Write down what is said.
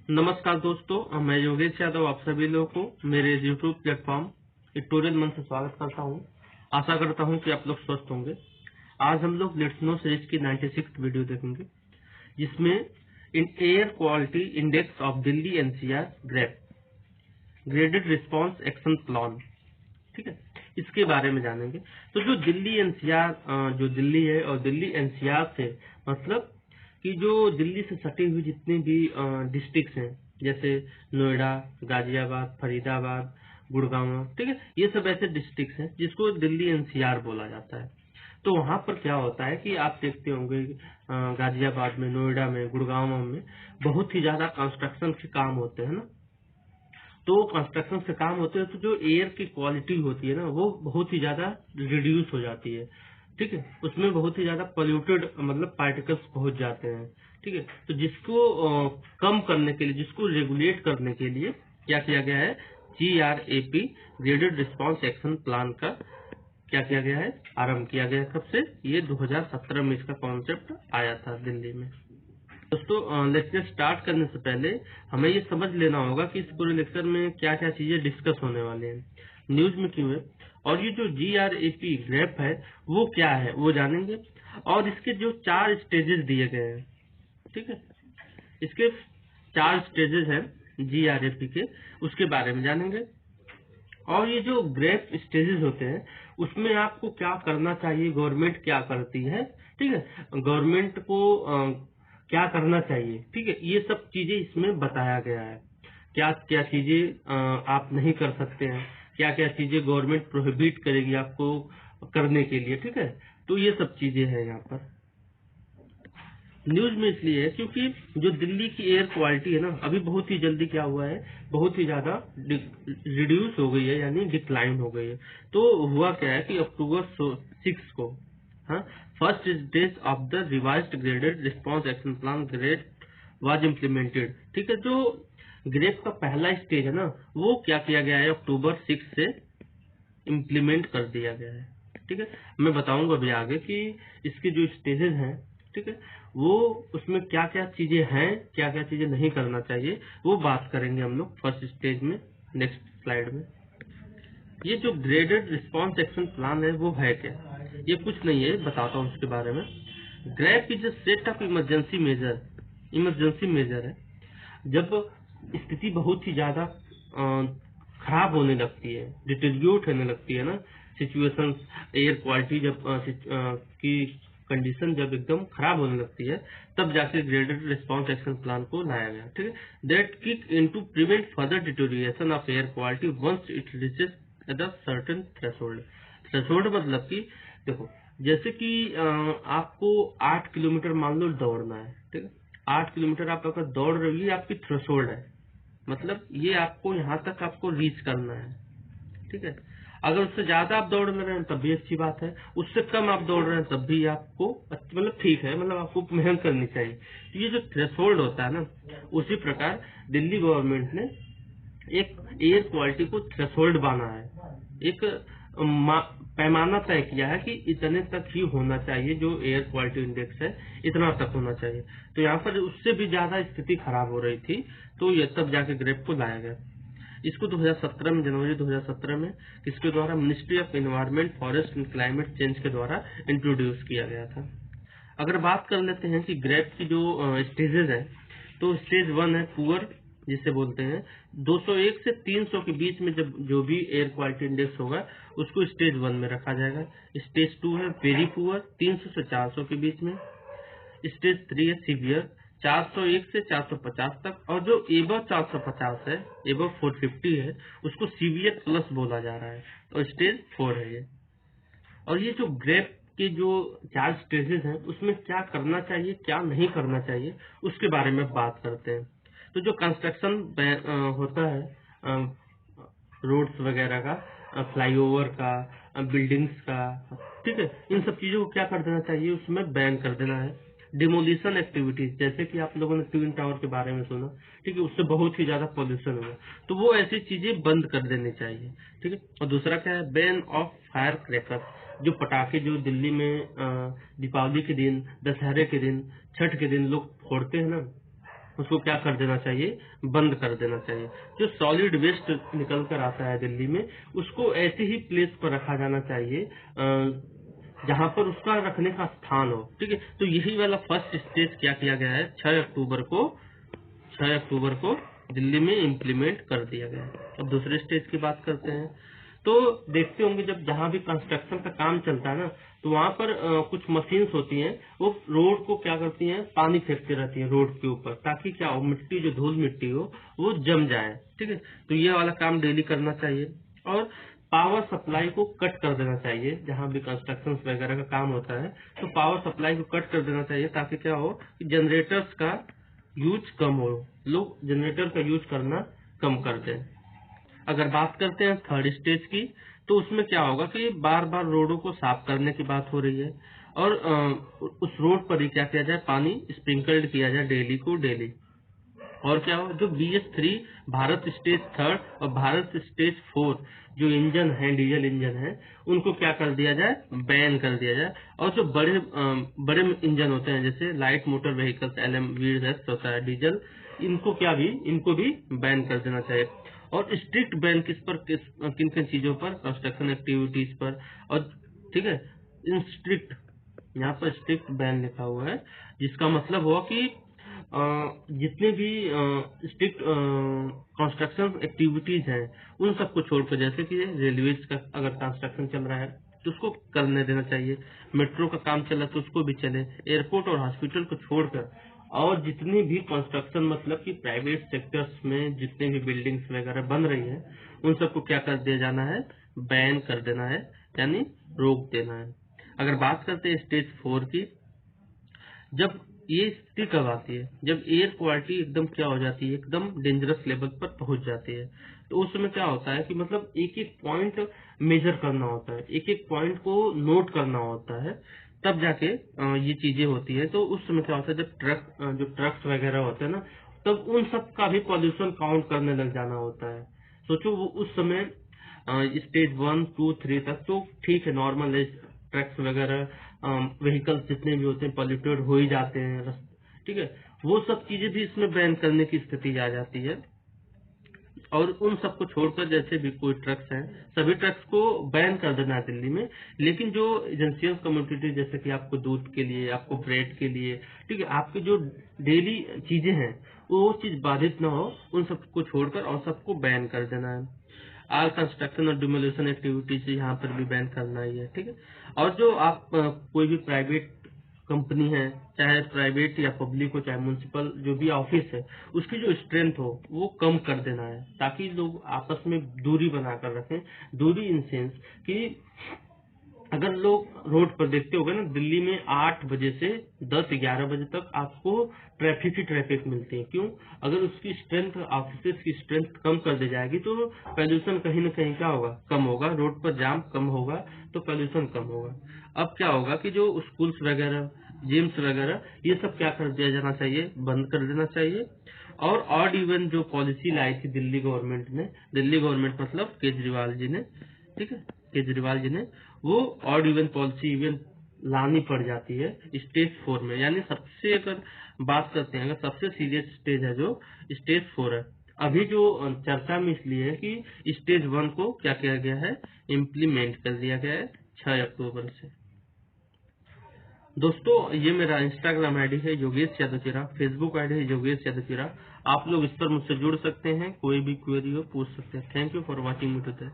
नमस्कार दोस्तों, मैं योगेश यादव आप सभी लोगों को मेरे यूट्यूब प्लेटफॉर्म ट्यूटोरियल मन से स्वागत करता हूं। आशा करता हूं कि आप लोग स्वस्थ होंगे। आज हम लोग लेट्स नो सीरीज की 96th वीडियो देखेंगे, जिसमें इन air quality index of Delhi NCR GRAP graded response action plan, ठीक है, इसके बारे में जानेंगे। तो जो दिल्ली एनसीआर जो दिल्ली है और दिल्ली एनसीआर से मतलब कि जो दिल्ली से सटे हुए जितने भी डिस्ट्रिक्ट्स हैं, जैसे नोएडा, गाजियाबाद, फरीदाबाद, गुड़गांव, ठीक है, ये सब ऐसे डिस्ट्रिक्ट्स हैं जिसको दिल्ली एनसीआर बोला जाता है। तो वहां पर क्या होता है कि आप देखते होंगे गाजियाबाद में, नोएडा में, गुड़गांव में बहुत ही ज्यादा कंस्ट्रक्शन के काम होते हैं ना। तो कंस्ट्रक्शन से काम होते हैं तो जो एयर की क्वालिटी होती है ना, वो बहुत ही ज्यादा रिड्यूस हो जाती है, ठीक है। उसमें बहुत ही ज्यादा पोल्यूटेड मतलब पार्टिकल्स पहुंच जाते हैं, ठीक है। तो जिसको कम करने के लिए, जिसको रेगुलेट करने के लिए क्या किया गया है, GRAP graded response action plan का क्या किया गया है, आरंभ किया गया। कब से? ये 2017 में इसका कॉन्सेप्ट आया था दिल्ली में। दोस्तों, लेक्चर स्टार्ट करने से पहले हमें ये समझ लेना होगा कि इस पूरे लेक्चर में क्या क्या चीजें डिस्कस होने वाले हैं, न्यूज में क्यों है, और ये जो GRAP ग्रेप है वो क्या है वो जानेंगे। और इसके जो 4 स्टेजेस दिए गए हैं, ठीक है, इसके 4 स्टेजेस हैं GRAP के, उसके बारे में जानेंगे। और ये जो ग्रेप स्टेजेस होते हैं उसमें आपको क्या करना चाहिए, गवर्नमेंट क्या करती है, ठीक है, गवर्नमेंट को क्या करना चाहिए, ठीक है, ये सब चीजें इसमें बताया गया है। क्या क्या चीजें आप नहीं कर सकते हैं, क्या क्या चीजें गवर्नमेंट प्रोहिबिट करेगी आपको करने के लिए, ठीक है। तो ये सब चीजें हैं यहाँ पर। न्यूज में इसलिए है क्योंकि जो दिल्ली की एयर क्वालिटी है ना, अभी बहुत ही जल्दी क्या हुआ है, बहुत ही ज्यादा रिड्यूस हो गई है, यानी डिक्लाइन हो गई है। तो हुआ क्या है कि अक्टूबर 6 को, हाँ, first stage of the revised graded response action plan grade was implemented, ठीक है। जो ग्रेप का पहला स्टेज है ना, वो क्या किया गया है, अक्टूबर 6 से इम्प्लीमेंट कर दिया गया है, ठीक है। मैं बताऊंगा अभी आगे कि इसके जो स्टेजेस हैं, ठीक है, वो उसमें क्या क्या चीजें हैं, क्या क्या चीजें नहीं करना चाहिए, वो बात करेंगे हम लोग फर्स्ट स्टेज में, नेक्स्ट स्लाइड में। ये जो ग्रेडेड रिस्पांस एक्शन प्लान है वो है क्या? ये कुछ नहीं है, बताता हूँ उसके बारे में। GRAP is a set of emergency measure है। जब स्थिति बहुत ही ज्यादा खराब होने लगती है, डिटेरियोरेट होने लगती है ना सिचुएशन, एयर क्वालिटी जब की कंडीशन जब एकदम खराब होने लगती है, तब जाके ग्रेडेड रिस्पांस एक्शन प्लान को लाया गया, ठीक है। That kick into prevent further deterioration of air quality once it reaches at a certain threshold. Threshold मतलब कि देखो, जैसे कि आपको 8 किलोमीटर मान लो दौड़ना है, ठीक है। 8 किलोमीटर आप अगर दौड़ रही है, आपकी थ्रेशोल्ड है, मतलब ये आपको यहाँ तक आपको रीच करना है, ठीक है। अगर उससे ज्यादा आप दौड़ रहे हैं तब भी अच्छी बात है, उससे कम आप दौड़ रहे हैं तब भी आपको मतलब ठीक है, मतलब आपको मेहनत करनी चाहिए। तो ये जो थ्रेशोल्ड होता है ना, उसी प्रकार दिल्ली गवर्नमेंट ने एक एयर क्वालिटी को थ्रेशोल्ड बांधा है, एक पैमाना तय किया है कि इतने तक ही होना चाहिए, जो एयर क्वालिटी इंडेक्स है इतना तक होना चाहिए। तो यहाँ पर उससे भी ज्यादा स्थिति खराब हो रही थी, तो ये तब जाके ग्रेप को लाया गया। इसको 2017 में, जनवरी 2017 में किसके द्वारा, ministry of environment, forest and climate change के द्वारा इंट्रोड्यूस किया गया था। अगर बात कर लेते हैं कि ग्रेप की जो स्टेजेस है, तो स्टेज 1 है पुअर, जिसे बोलते हैं 201 से 300 के बीच में जब जो भी एयर क्वालिटी इंडेक्स होगा उसको स्टेज 1 में रखा जाएगा। स्टेज 2 है वेरी पुअर, 300 से 400 के बीच में। स्टेज 3 है सीवियर, 401 से 450 तक। और जो एबव 450 है, एबव 450 है, उसको सीवियर प्लस बोला जा रहा है, और स्टेज 4 है ये। और ये जो ग्रेप के जो 4 स्टेजेस हैं उसमें क्या करना चाहिए, क्या नहीं करना चाहिए, उसके बारे में बात करते हैं। तो जो कंस्ट्रक्शन होता है रोड्स वगैरह का, फ्लाईओवर का, बिल्डिंग्स का, ठीक है, इन सब चीजों को क्या कर देना चाहिए, उसमें बैन कर देना है। डिमोलिशन एक्टिविटीज, जैसे कि आप लोगों ने ट्विन टावर के बारे में सुना, ठीक है, उससे बहुत ही ज्यादा पॉल्यूशन हुआ, तो वो ऐसी चीजें बंद कर देनी चाहिए, ठीक है। और दूसरा क्या है, बैन ऑफ फायर क्रैकर, जो पटाखे जो दिल्ली में दीपावली के दिन, दशहरे के दिन, छठ के दिन लोग फोड़ते हैं ना, उसको क्या कर देना चाहिए, बंद कर देना चाहिए। जो सॉलिड वेस्ट निकल कर आता है दिल्ली में, उसको ऐसे ही प्लेस पर रखा जाना चाहिए जहां पर उसका रखने का स्थान हो। ठीक है, तो यही वाला फर्स्ट स्टेज क्या किया गया है, 6 अक्टूबर को दिल्ली में इम्प्लीमेंट कर दिया गया है। अब दूसरे स्टेज की बात करते हैं। तो देखते होंगे जब जहां भी कंस्ट्रक्शन का काम चलता है ना, तो वहां पर कुछ मशीन्स होती हैं, वो रोड को क्या करती हैं, पानी फेंकती रहती हैं रोड के ऊपर, ताकि क्या हो, मिट्टी जो धूल मिट्टी हो वो जम जाए। ठीक है, तो ये वाला काम डेली करना चाहिए। और पावर सप्लाई को कट कर देना चाहिए, जहां भी कंस्ट्रक्शन वगैरह का काम होता है तो पावर सप्लाई को कट कर देना चाहिए, ताकि क्या हो कि जनरेटर्स का यूज कम हो, लोग जनरेटर का यूज करना कम कर दें। अगर बात करते हैं थर्ड स्टेज की, तो उसमें क्या होगा कि बार बार रोडों को साफ करने की बात हो रही है, और उस रोड पर ही क्या किया जाए, पानी स्प्रिंकल्ड किया जाए डेली को डेली। और क्या हो, जो BS3 भारत स्टेज 3 और भारत स्टेज 4 जो इंजन है, डीजल इंजन है, उनको क्या कर दिया जाए, बैन कर दिया जाए। और जो बड़े इंजन होते हैं, जैसे लाइट मोटर व्हीकल्स LMVs होता है डीजल, इनको भी बैन कर देना चाहिए। और स्ट्रिक्ट बैन किन किन चीजों पर, कंस्ट्रक्शन एक्टिविटीज पर। और ठीक है, इन स्ट्रिक्ट, यहाँ पर स्ट्रिक्ट बैन लिखा हुआ है, जिसका मतलब हुआ कि जितने भी स्ट्रिक्ट कंस्ट्रक्शन एक्टिविटीज हैं, उन सबको छोड़कर, जैसे कि रेलवेज का अगर कंस्ट्रक्शन चल रहा है तो उसको करने देना चाहिए, मेट्रो का काम चल रहा है तो उसको भी चले, एयरपोर्ट और हॉस्पिटल को छोड़कर, और जितनी भी कंस्ट्रक्शन मतलब कि प्राइवेट सेक्टर्स में जितने भी बिल्डिंग्स वगैरह बन रही हैं, उन सबको क्या कर दिया जाना है, बैन कर देना है, यानी रोक देना है। अगर बात करते हैं स्टेज 4 की, जब ये स्थिति कब आती है, जब एयर क्वालिटी एकदम क्या हो जाती है, एकदम डेंजरस लेवल पर पहुंच जाती है। तो उस समय क्या होता है कि मतलब एक एक पॉइंट मेजर करना होता है, एक एक पॉइंट को नोट करना होता है, तब जाके ये चीजें होती है। तो उस समय क्या होता है, जब जो ट्रक्स वगैरह होते हैं ना, तब उन सब का भी पॉल्यूशन काउंट करने लग जाना होता है। सोचो वो उस समय स्टेज 1, 2, 3 तक तो ठीक है, नॉर्मल है, ट्रक्स वगैरह व्हीकल्स जितने भी होते हैं पॉल्यूटेड हो ही जाते हैं, ठीक है, वो सब चीजें भी इसमें बैन करने की स्थिति आ जाती है। और उन सबको छोड़कर जैसे भी कोई ट्रक्स हैं, सभी ट्रक्स को बैन कर देना है दिल्ली में। लेकिन जो एजेंसियल कम्युनिटी, जैसे कि आपको दूध के लिए, आपको ब्रेड के लिए, ठीक है, आपकी जो डेली चीजें हैं वो चीज बाधित न हो, उन सबको छोड़कर और सबको बैन कर देना है। आल कंस्ट्रक्शन और डिमोलिशन एक्टिविटीज यहाँ पर भी बैन करना ही है। ठीक है, और जो आप कोई भी प्राइवेट कंपनी है, चाहे प्राइवेट या पब्लिक हो, चाहे म्युनिसिपल जो भी ऑफिस है, उसकी जो स्ट्रेंथ हो वो कम कर देना है, ताकि लोग आपस में दूरी बनाकर रखें। दूरी इन सेंस कि अगर लोग रोड पर देखते होंगे ना, दिल्ली में 8 बजे से 10-11 बजे तक आपको ट्रैफिक ही ट्रैफिक मिलती है। क्यों? अगर उसकी स्ट्रेंथ, ऑफिस की स्ट्रेंथ कम कर दी जाएगी तो पॉल्यूशन कहीं न कहीं क्या होगा, कम होगा, रोड पर जाम कम होगा तो पॉल्यूशन कम होगा। अब क्या होगा कि जो स्कूल्स वगैरह, जिम्स वगैरह, ये सब क्या कर दिया जाना चाहिए, बंद कर देना चाहिए। और ऑड इवन जो पॉलिसी लाई थी दिल्ली गवर्नमेंट ने, दिल्ली गवर्नमेंट मतलब केजरीवाल जी ने, ठीक है, केजरीवाल जी ने, वो ऑड इवन पॉलिसी इवन लानी पड़ जाती है स्टेज 4 में। यानी सबसे, अगर बात करते हैं, अगर सबसे सीरियस स्टेज है जो स्टेज 4 है, अभी जो चर्चा में इसलिए है कि स्टेज 1 को क्या किया गया है, इम्प्लीमेंट कर दिया गया है 6 अक्टूबर से। दोस्तों, ये मेरा इंस्टाग्राम आईडी है योगेश यादवचीरा, फेसबुक आईडी है योगेश यादवचीरा। आप लोग इस पर मुझसे जुड़ सकते हैं, कोई भी क्वेरी हो पूछ सकते हैं। Thank you for watching me today.